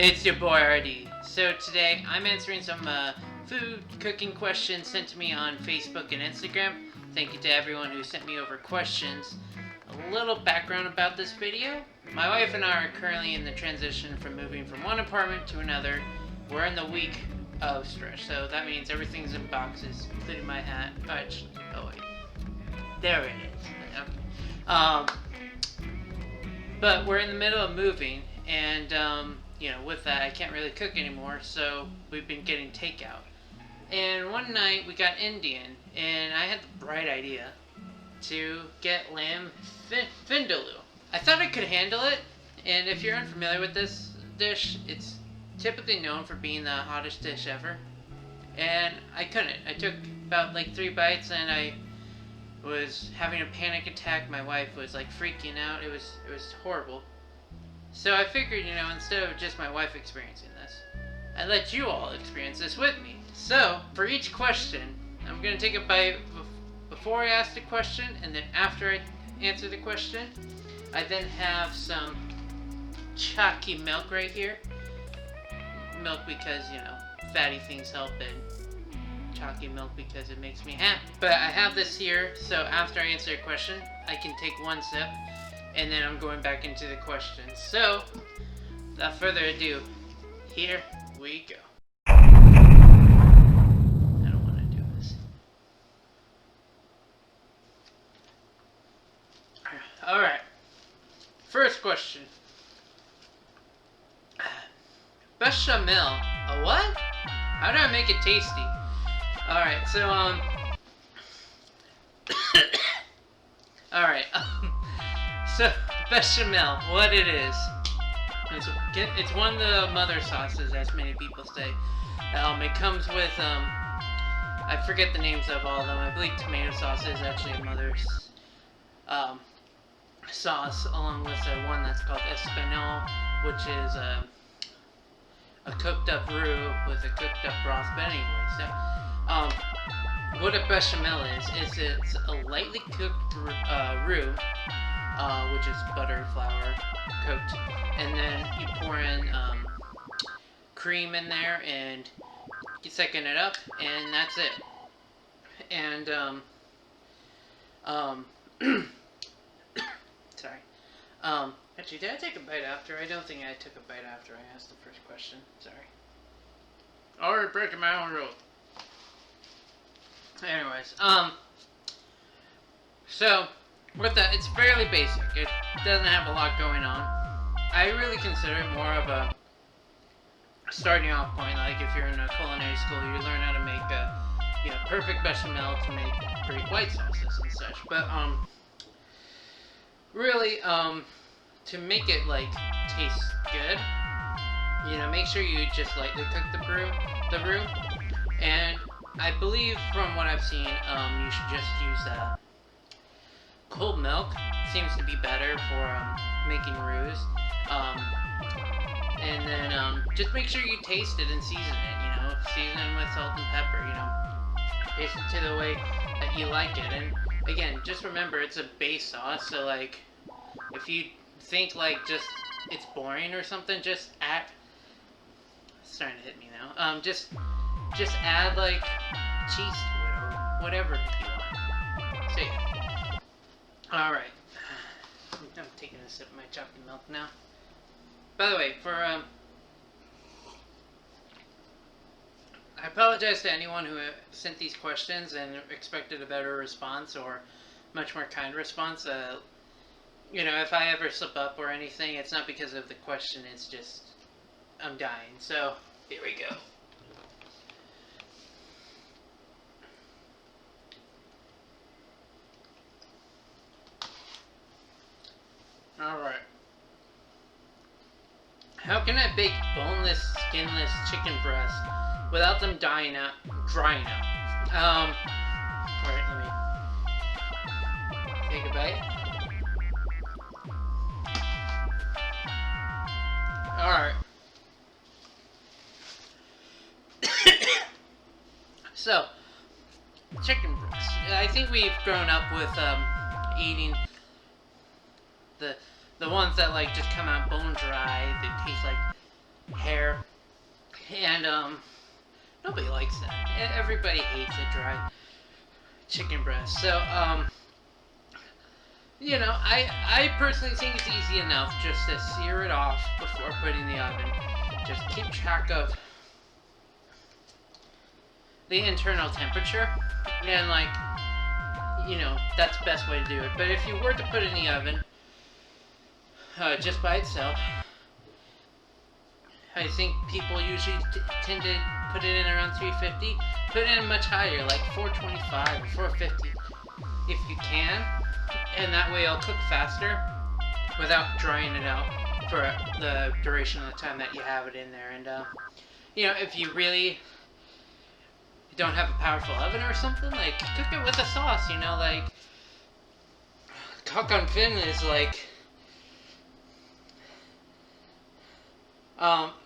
It's your boy RD. So today I'm answering some food cooking questions sent to me on Facebook and Instagram. Thank you to everyone who sent me over questions. A little background about this video. My wife and I are currently in the transition from moving from one apartment to another. We're in the week of stretch, so that means everything's in boxes, including my hat. Oh wait. There it is. Okay. But we're in the middle of moving, and with that, I can't really cook anymore, so we've been getting takeout. And one night we got Indian, and I had the bright idea to get lamb vindaloo. I thought I could handle it, and if you're unfamiliar with this dish, it's typically known for being the hottest dish ever. And I couldn't. I took about 3 bites, and I was having a panic attack. My wife was freaking out. It was horrible. So I figured, instead of just my wife experiencing this, I'd let you all experience this with me. So, for each question, I'm going to take a bite before I ask the question, and then after I answer the question. I then have some chalky milk right here. Milk because, fatty things help, and chalky milk because it makes me happy. But I have this here, so after I answer a question, I can take one sip, and then I'm going back into the questions. So, without further ado, here we go. I don't want to do this. Alright. First question. Bechamel. A what? How do I make it tasty? Alright, so, Alright, so, bechamel, what it is. It's one of the mother sauces, as many people say. It comes with, I forget the names of all of them. I believe tomato sauce is actually a mother's, sauce, along with one that's called espagnole, which is, a cooked up roux with a cooked up broth. But anyway, so, what a bechamel is it's a lightly cooked roux, which is butter, flour, cooked, and then you pour in cream in there and you second it up, and that's it. And sorry. Actually, did I take a bite after? I don't think I took a bite after I asked the first question. Sorry. Already breaking my own rule. Anyways, so with that, it's fairly basic. It doesn't have a lot going on. I really consider it more of a starting off point. Like if you're in a culinary school, you learn how to make a perfect bechamel to make great white sauces and such. But really, to make it taste good, make sure you just lightly cook the roux, and I believe from what I've seen, you should just use cold milk. Seems to be better for making roux. And then just make sure you taste it and season it. Season it with salt and pepper. Taste it to the way that you like it. And again, just remember it's a base sauce. So if you think just it's boring or something, just add. It's starting to hit me now. Just add cheese to it or whatever you want. So yeah. Alright. I'm taking a sip of my chocolate milk now. By the way, I apologize to anyone who sent these questions and expected a better response or much more kind response. If I ever slip up or anything, it's not because of the question, it's just I'm dying. So, here we go. Alright. How can I bake boneless, skinless chicken breasts without them drying out? Alright, let me take a bite. Alright. So, chicken breasts. I think we've grown up with eating the ones that just come out bone dry. They taste like hair And nobody likes that. Everybody hates a dry chicken breast. So I personally think it's easy enough just to sear it off before putting in the oven. Just keep track of the internal temperature, and that's the best way to do it. But if you were to put it in the oven just by itself, I think people usually tend to put it in around 350. Put it in much higher, like 425 or 450 if you can, and that way it'll cook faster without drying it out for the duration of the time that you have it in there. And if you really don't have a powerful oven or something, like, cook it with a sauce. Like, coq au vin is like,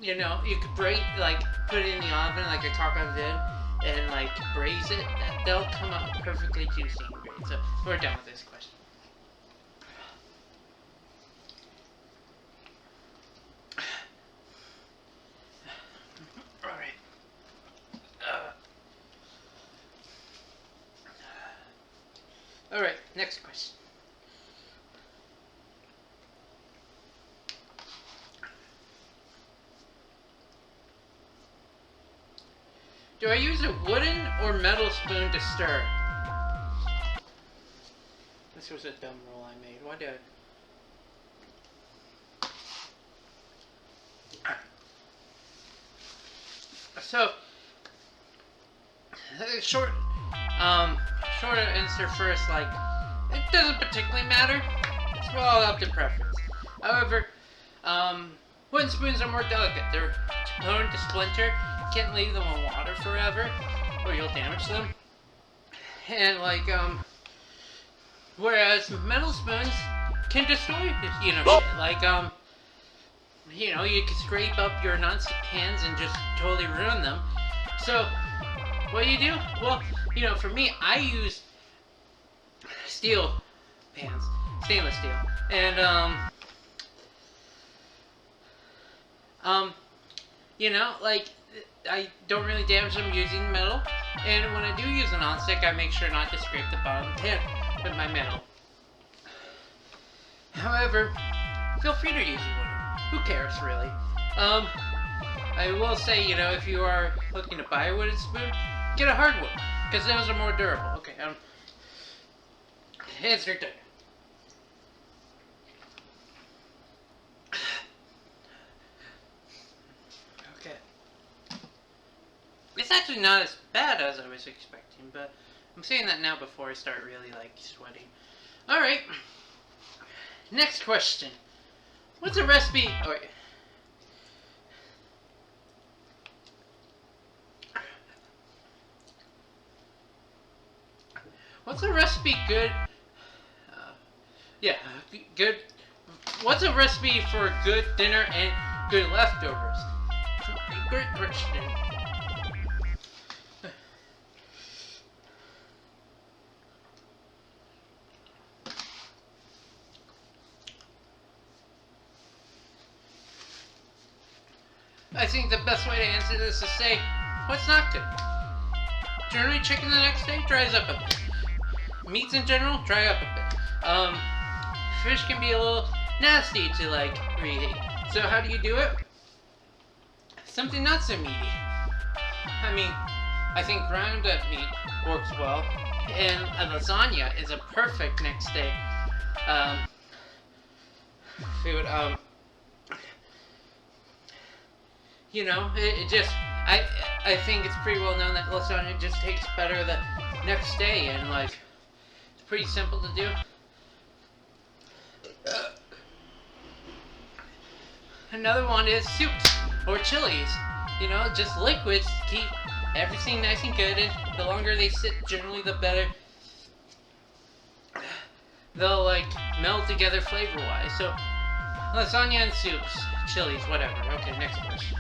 you could put it in the oven like a coq au vin and like braise it. They'll come out perfectly juicy and great. So we're done with this question. All right. All right. Next question. Do I use a wooden or metal spoon to stir? This was a dumb roll I made. Why did I... So, short answer first, like, it doesn't particularly matter. It's all up to preference. However, wooden spoons are more delicate. They're prone to splinter. You can't leave them in water forever, or you'll damage them. And whereas metal spoons can destroy, shit. Like, you can scrape up your nonstick pans and just totally ruin them. So, what do you do? Well, for me, I use steel pans, stainless steel, and I don't really damage them using metal. And when I do use a nonstick, I make sure not to scrape the bottom of the pan with my metal. However, feel free to use wood. Who cares, really? I will say, if you are looking to buy a wooden spoon, get a hardwood, because those are more durable. Okay, answer done. Okay. It's actually not as bad as I was expecting, but I'm saying that now before I start really, sweating. Alright. Next question. What's a recipe... Oh, wait. What's a recipe good... good... What's a recipe for a good dinner and good leftovers? Great question. I think the best way to answer this is to say, what's not good? Generally, chicken the next day dries up a bit. Meats in general dry up a bit. Fish can be a little nasty to reheat. So how do you do it? Something not so meaty. I mean, I think ground up meat works well, and a lasagna is a perfect next day food. I think it's pretty well known that lasagna just tastes better the next day, and it's pretty simple to do. Another one is soups or chilies. Just liquids to keep everything nice and good, and the longer they sit, generally the better they'll meld together flavor-wise. So lasagna and soups, chilies, whatever. Okay, next question.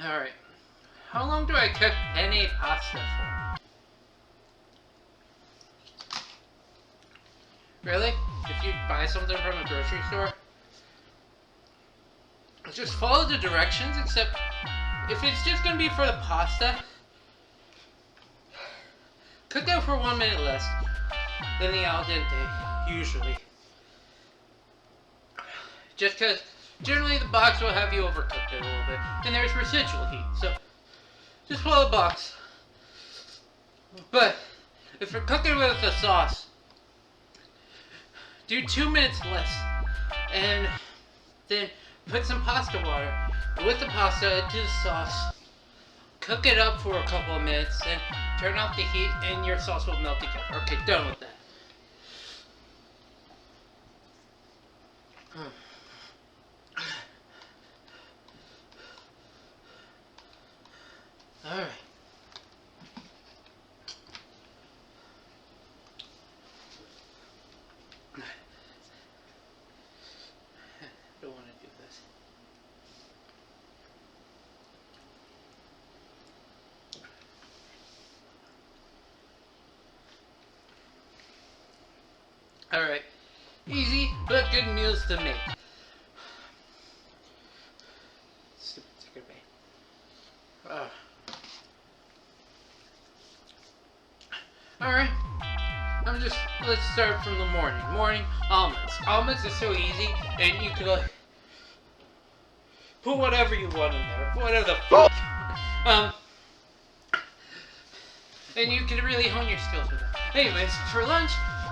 Alright. How long do I cook penne pasta for? Really? If you buy something from a grocery store, just follow the directions, except if it's just gonna be for the pasta, cook it for 1 minute less than the al dente, usually. Just because generally the box will have you overcooked it a little bit, and there's residual heat, so just follow the box. But if you're cooking with a sauce, do 2 minutes less, and then put some pasta water with the pasta into the sauce. Cook it up for a couple of minutes, and turn off the heat, and your sauce will melt together. Okay, done with that. Alright. Don't want to do this. Alright. Easy, but good meals to make. Stupid chicken bake. Alright. Let's start from the morning. Morning omelets. Omelets is so easy, and you can like put whatever you want in there. Whatever the fuck. And you can really hone your skills with it. Anyways, for lunch,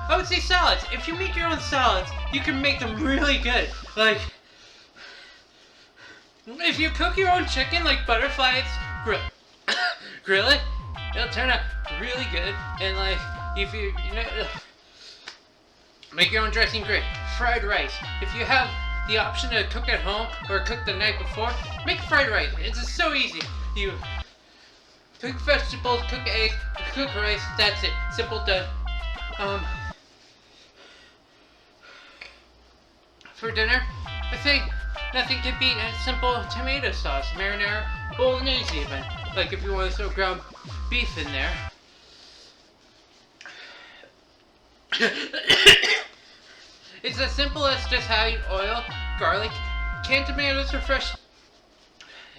I would say salads. If you make your own salads, you can make them really good. Like, if you cook your own chicken, like butterfly, it's grill it, it'll turn out really good. And like, if you make your own dressing, great. Fried rice. If you have the option to cook at home or cook the night before, make fried rice. It's just so easy. You cook vegetables, cook eggs, cook rice. That's it. Simple, done. For dinner, I think nothing can beat a simple tomato sauce, marinara, bolognese even. Like if you want to throw ground beef in there. It's as simple as just having oil, garlic, canned tomatoes or fresh.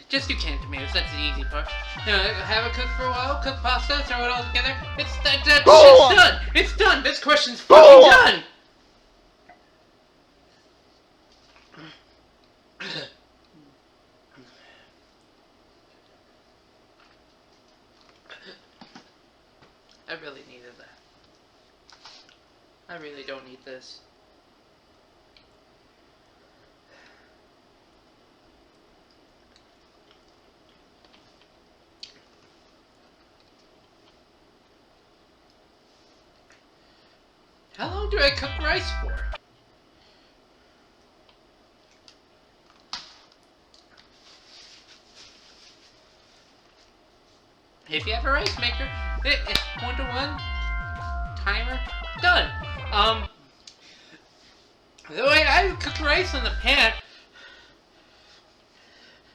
Just do canned tomatoes, that's the easy part. Have it cook for a while, cook pasta, throw it all together. That shit's done! It's done! This question's fucking done! I really needed that. I really don't need this. How long do I cook rice for? If you have a rice maker, it's 1-to-1 timer done. The way I cook rice in the pan,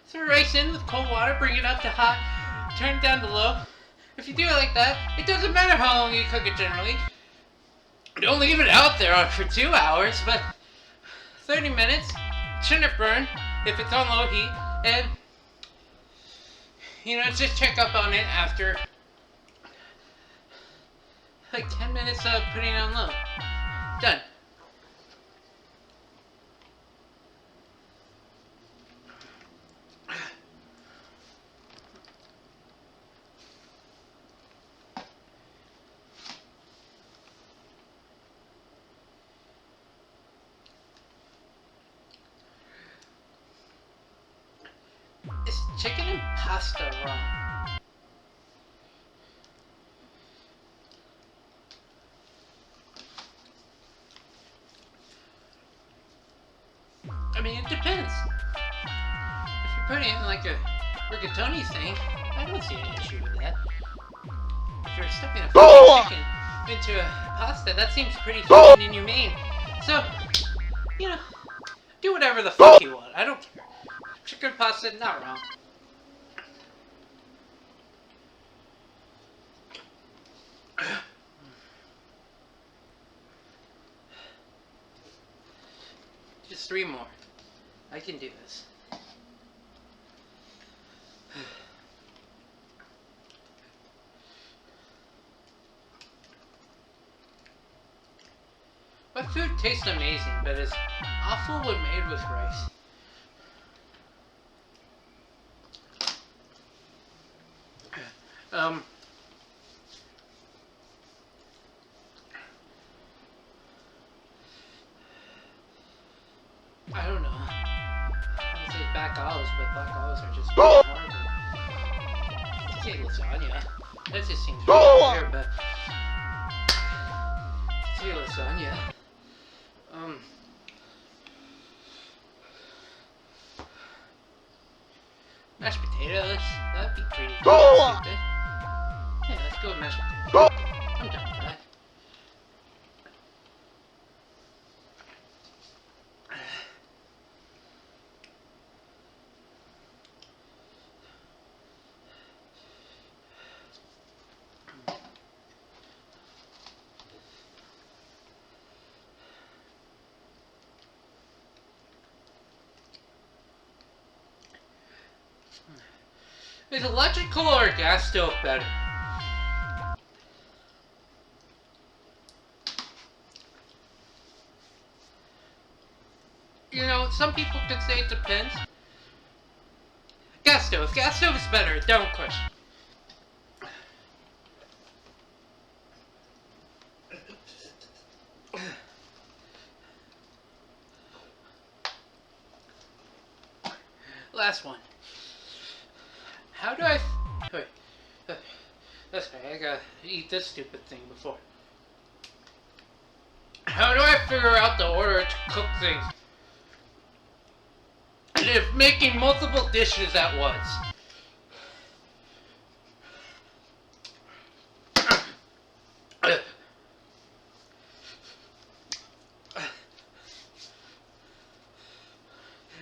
throw rice in with cold water, bring it up to hot, turn it down to low. If you do it like that, it doesn't matter how long you cook it generally. Don't leave it out there for 2 hours, but 30 minutes, shouldn't burn if it's on low heat, and just check up on it after like 10 minutes of putting it on low. Done. Is chicken and pasta wrong? I mean, it depends. If you're putting it in like a rigatoni thing, I don't see an issue with that. If you're stuffing a fucking chicken into a pasta, that seems pretty fucking inhumane. So, do whatever the fuck you want. I don't care. Chicken pasta, not wrong. Just 3 more. I can do this. My food tastes amazing, but it's awful when made with rice. I don't know. I would say black olives, but black olives are just hard. Say lasagna. That just seems really weird, but say lasagna. Mashed potatoes. That'd be pretty stupid. Yeah, let's go with mashed potatoes. I'm done with that. Is electrical or gas stove better? You know, some people could say it depends. Gas stove. Gas stove is better, don't question. Last one. How do I... Wait. That's right, I gotta eat this stupid thing before. How do I figure out the order to cook things? And if making multiple dishes at once.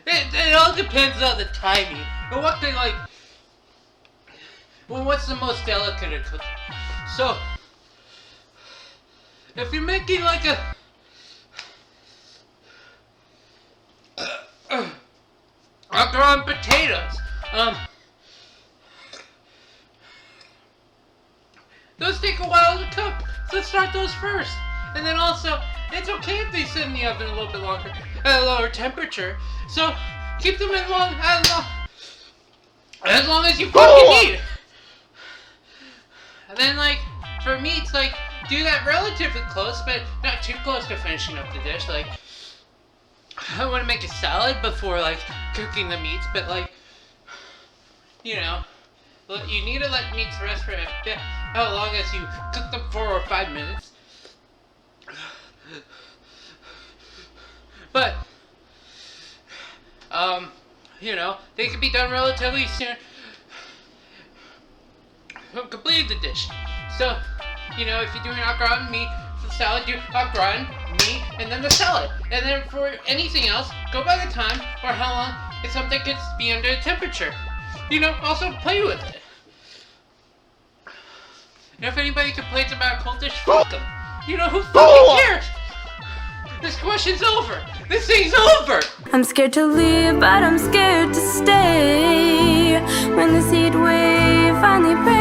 It all depends on the timing. But what they like... Well, what's the most delicate of cooking? So, if you're making like a macaroni and potatoes, those take a while to cook. So let's start those first. And then also, it's okay if they sit in the oven a little bit longer at a lower temperature. So keep them in as long as you fucking need. And then, like, for meats, like, do that relatively close, but not too close to finishing up the dish. Like, I want to make a salad before, like, cooking the meats, but, like, you know, you need to let meats rest for a bit, how long as you cook them 4 or 5 minutes. But, you know, they can be done relatively soon. Completed the dish. So, you know, if you're doing au gratin meat for the salad, do au gratin meat and then the salad. And then for anything else, go by the time or how long it's something gets to be under temperature. You know, also play with it. And if anybody complains about a cold dish, fuck them. You know, who fucking cares? This question's over. This thing's over. I'm scared to leave, but I'm scared to stay. When this heat wave finally breaks.